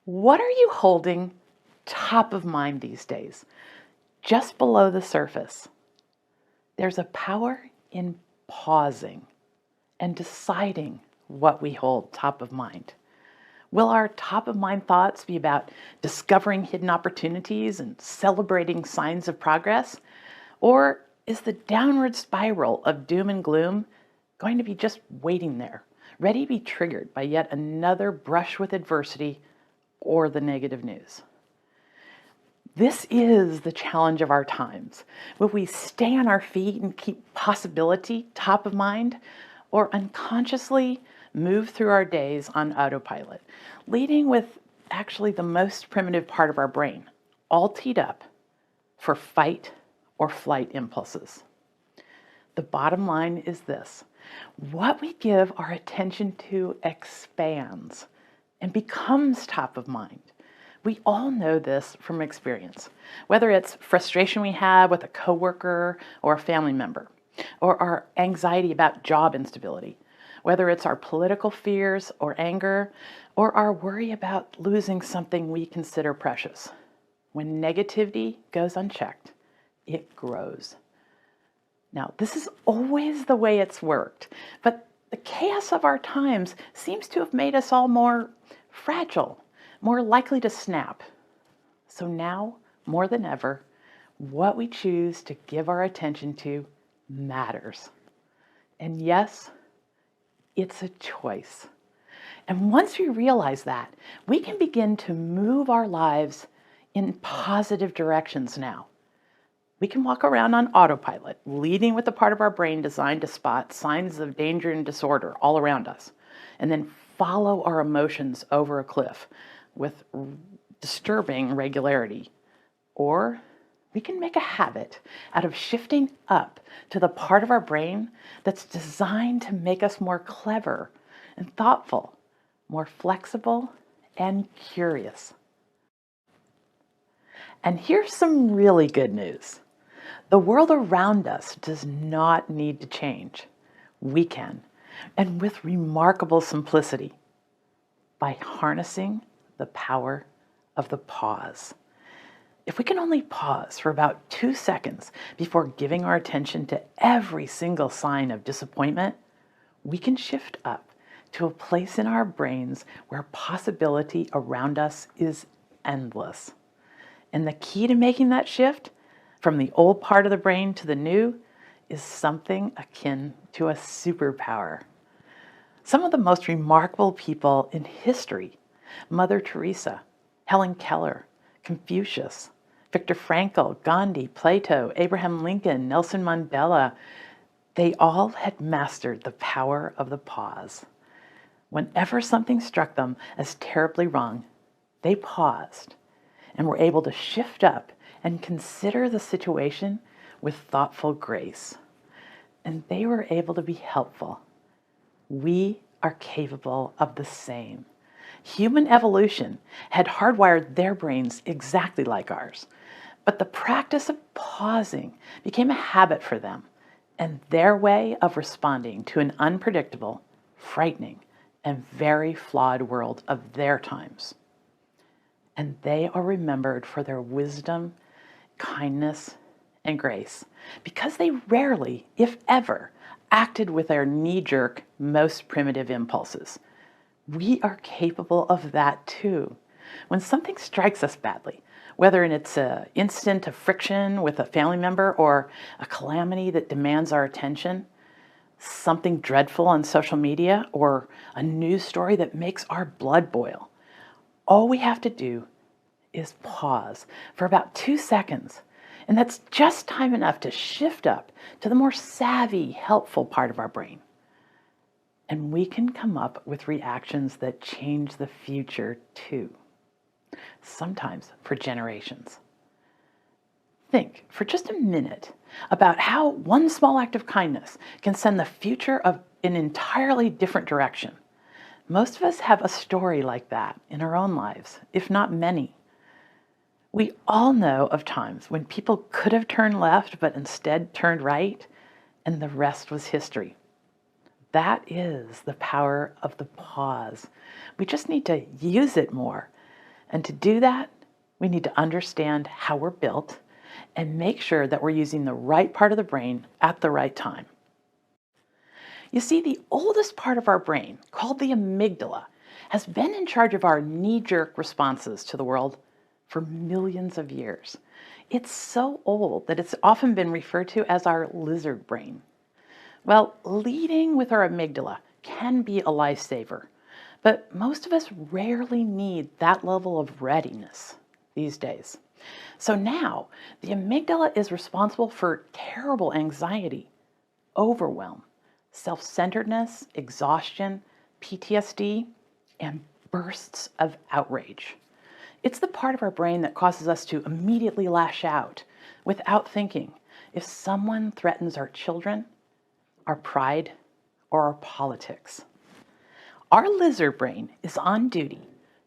What are you holding top of mind these days, just below the surface? There's a power in pausing and deciding what we hold top of mind. Will our top of mind thoughts be about discovering hidden opportunities and celebrating signs of progress? Or is the downward spiral of doom and gloom going to be just waiting there, ready to be triggered by yet another brush with adversity or the negative news? This is the challenge of our times. Will we stay on our feet and keep possibility top of mind, or unconsciously move through our days on autopilot, leading with actually the most primitive part of our brain, all teed up for fight or flight impulses? The bottom line is this: what we give our attention to expands and becomes top of mind. We all know this from experience, whether it's frustration we have with a coworker or a family member, or our anxiety about job instability, whether it's our political fears or anger, or our worry about losing something we consider precious. When negativity goes unchecked, it grows. Now, this is always the way it's worked, but the chaos of our times seems to have made us all more fragile, more likely to snap. So now, more than ever, what we choose to give our attention to matters. And yes, it's a choice. And once we realize that, we can begin to move our lives in positive directions now. We can walk around on autopilot, leading with the part of our brain designed to spot signs of danger and disorder all around us, and then follow our emotions over a cliff with disturbing regularity. Or we can make a habit out of shifting up to the part of our brain that's designed to make us more clever and thoughtful, more flexible and curious. And here's some really good news. The world around us does not need to change. We can, and with remarkable simplicity, by harnessing the power of the pause. If we can only pause for about 2 seconds before giving our attention to every single sign of disappointment, we can shift up to a place in our brains where possibility around us is endless. And the key to making that shift from the old part of the brain to the new is something akin to a superpower. Some of the most remarkable people in history, Mother Teresa, Helen Keller, Confucius, Viktor Frankl, Gandhi, Plato, Abraham Lincoln, Nelson Mandela, they all had mastered the power of the pause. Whenever something struck them as terribly wrong, they paused and were able to shift up and consider the situation with thoughtful grace. And they were able to be helpful. We are capable of the same. Human evolution had hardwired their brains exactly like ours, but the practice of pausing became a habit for them and their way of responding to an unpredictable, frightening, and very flawed world of their times. And they are remembered for their wisdom, kindness, and grace, because they rarely, if ever, acted with their knee-jerk, most primitive impulses. We are capable of that too. When something strikes us badly, whether it's an instant of friction with a family member or a calamity that demands our attention, something dreadful on social media, or a news story that makes our blood boil, all we have to do is pause for about 2 seconds. And that's just time enough to shift up to the more savvy, helpful part of our brain. And we can come up with reactions that change the future too, sometimes for generations. Think for just a minute about how one small act of kindness can send the future of an entirely different direction. Most of us have a story like that in our own lives, if not many. We all know of times when people could have turned left but instead turned right, and the rest was history. That is the power of the pause. We just need to use it more And to do that, we need to understand how we're built and make sure that we're using the right part of the brain at the right time. You see, the oldest part of our brain, called the amygdala, has been in charge of our knee-jerk responses to the world for millions of years. It's so old that it's often been referred to as our lizard brain. Well, leading with our amygdala can be a lifesaver, but most of us rarely need that level of readiness these days. So now, the amygdala is responsible for terrible anxiety, overwhelm, self-centeredness, exhaustion, PTSD, and bursts of outrage. It's the part of our brain that causes us to immediately lash out without thinking if someone threatens our children, our pride, or our politics. Our lizard brain is on duty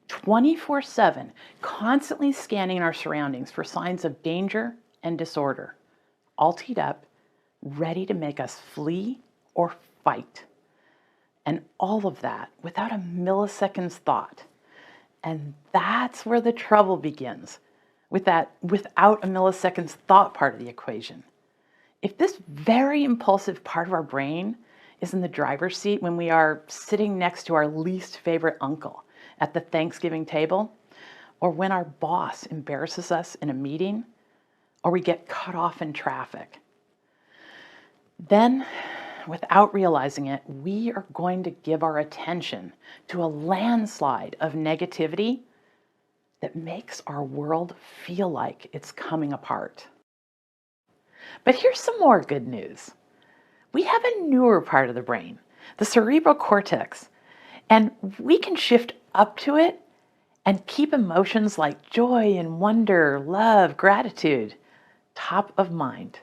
24/7, constantly scanning our surroundings for signs of danger and disorder, all teed up, ready to make us flee or fight. And all of that without a millisecond's thought. And that's where the trouble begins, with that without a millisecond's thought part of the equation. If this very impulsive part of our brain is in the driver's seat when we are sitting next to our least favorite uncle at the Thanksgiving table, or when our boss embarrasses us in a meeting, or we get cut off in traffic, then, without realizing it, we are going to give our attention to a landslide of negativity that makes our world feel like it's coming apart. But here's some more good news. We have a newer part of the brain, the cerebral cortex, and we can shift up to it and keep emotions like joy and wonder, love, gratitude top of mind.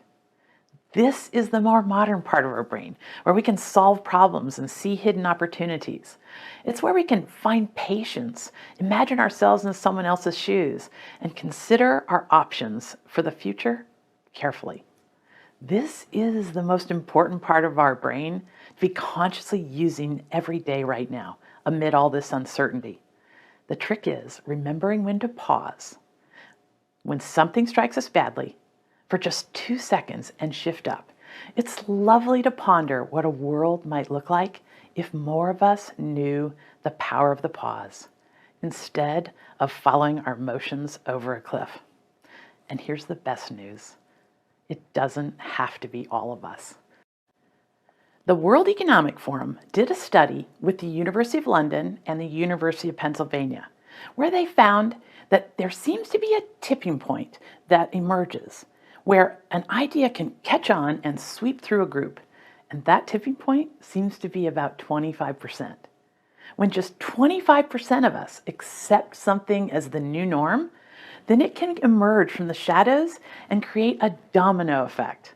This is the more modern part of our brain, where we can solve problems and see hidden opportunities. It's where we can find patience, imagine ourselves in someone else's shoes, and consider our options for the future carefully. This is the most important part of our brain to be consciously using every day right now, amid all this uncertainty. The trick is remembering when to pause when something strikes us badly for just 2 seconds and shift up. It's lovely to ponder what a world might look like if more of us knew the power of the pause instead of following our emotions over a cliff. And here's the best news. It doesn't have to be all of us. The World Economic Forum did a study with the University of London and the University of Pennsylvania, where they found that there seems to be a tipping point that emerges where an idea can catch on and sweep through a group, and that tipping point seems to be about 25%. When just 25% of us accept something as the new norm, then it can emerge from the shadows and create a domino effect.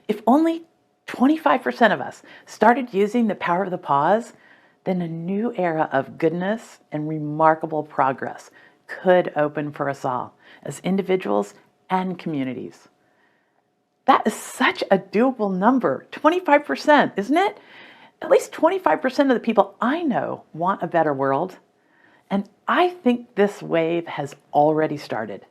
If only 25% of us started using the power of the pause, then a new era of goodness and remarkable progress could open for us all as individuals and communities. That is such a doable number, 25%, isn't it? At least 25% of the people I know want a better world. And I think this wave has already started.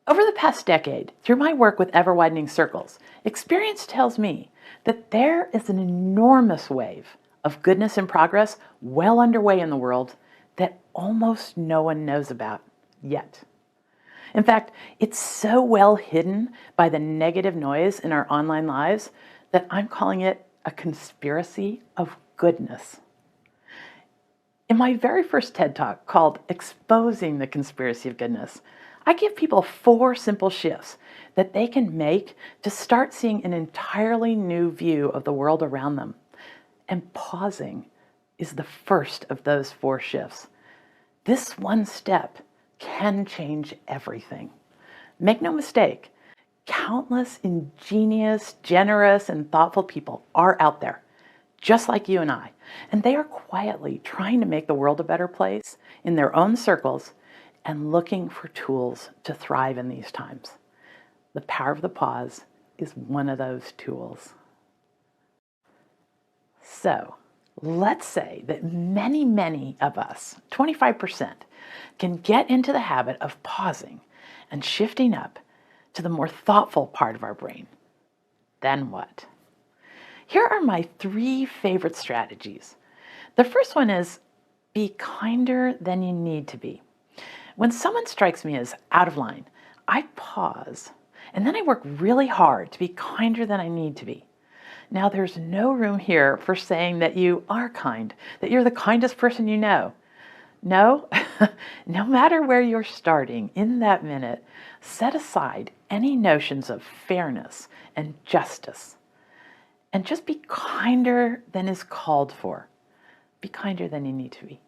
Over the past decade, through my work with Ever Widening Circles, experience tells me that there is an enormous wave of goodness and progress well underway in the world that almost no one knows about yet. In fact, it's so well hidden by the negative noise in our online lives that I'm calling it a conspiracy of goodness. In my very first TED Talk called Exposing the Conspiracy of Goodness, I give people 4 simple shifts that they can make to start seeing an entirely new view of the world around them. And pausing is the first of those 4 shifts. This one step can change everything. Make no mistake, countless ingenious, generous, and thoughtful people are out there, just like you and I, and they are quietly trying to make the world a better place in their own circles and looking for tools to thrive in these times. The power of the pause is one of those tools. So, Let's say that many of us, 25%, can get into the habit of pausing and shifting up to the more thoughtful part of our brain. Then what? Here are my 3 favorite strategies. The first one is be kinder than you need to be. When someone strikes me as out of line, I pause and then I work really hard to be kinder than I need to be. Now, there's no room here for saying that you are kind, that you're the kindest person you know. No, no matter where you're starting in that minute, set aside any notions of fairness and justice and just be kinder than is called for. Be kinder than you need to be.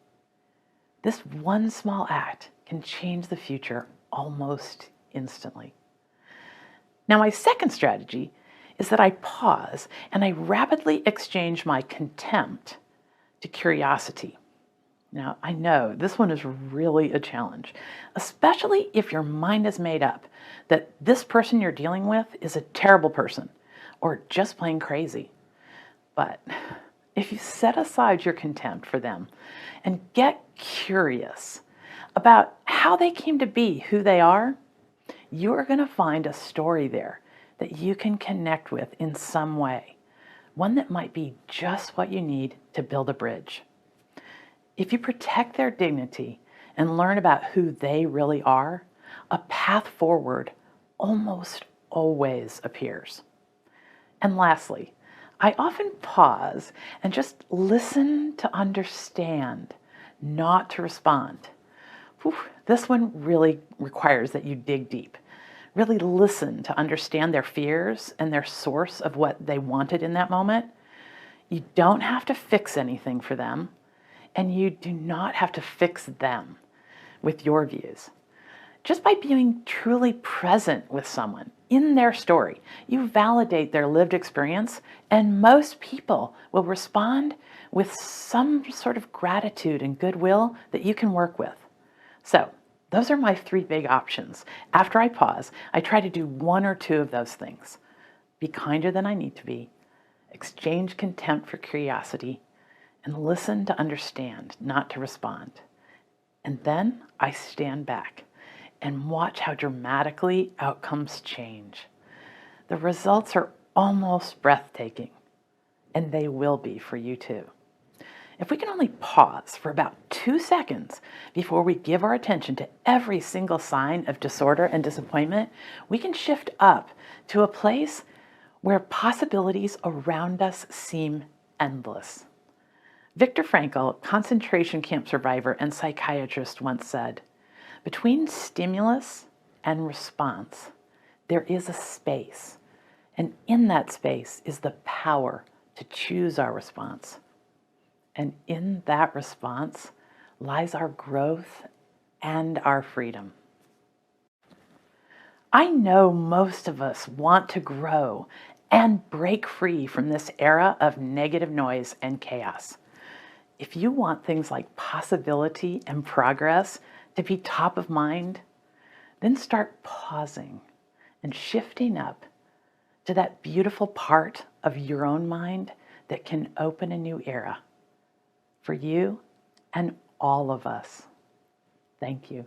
This one small act can change the future almost instantly. Now, my second strategy is that I pause and I rapidly exchange my contempt to curiosity. Now, I know this one is really a challenge, especially if your mind is made up that this person you're dealing with is a terrible person or just plain crazy. But if you set aside your contempt for them and get curious about how they came to be who they are, you're going to find a story there that you can connect with in some way, one that might be just what you need to build a bridge. If you protect their dignity and learn about who they really are, a path forward almost always appears. And lastly, I often pause and just listen to understand, not to respond. This one really requires that you dig deep. Really listen to understand their fears and their source of what they wanted in that moment. You don't have to fix anything for them, and you do not have to fix them with your views. Just by being truly present with someone in their story, you validate their lived experience, and most people will respond with some sort of gratitude and goodwill that you can work with. So, those are my 3 big options. After I pause, I try to do 1 or 2 of those things. Be kinder than I need to be, exchange contempt for curiosity, and listen to understand, not to respond. And then I stand back and watch how dramatically outcomes change. The results are almost breathtaking, and they will be for you too. If we can only pause for about 2 seconds before we give our attention to every single sign of disorder and disappointment, we can shift up to a place where possibilities around us seem endless. Viktor Frankl, concentration camp survivor and psychiatrist, once said, "Between stimulus and response, there is a space, and in that space is the power to choose our response. And in that response lies our growth and our freedom." I know most of us want to grow and break free from this era of negative noise and chaos. If you want things like possibility and progress to be top of mind, then start pausing and shifting up to that beautiful part of your own mind that can open a new era for you and all of us. Thank you.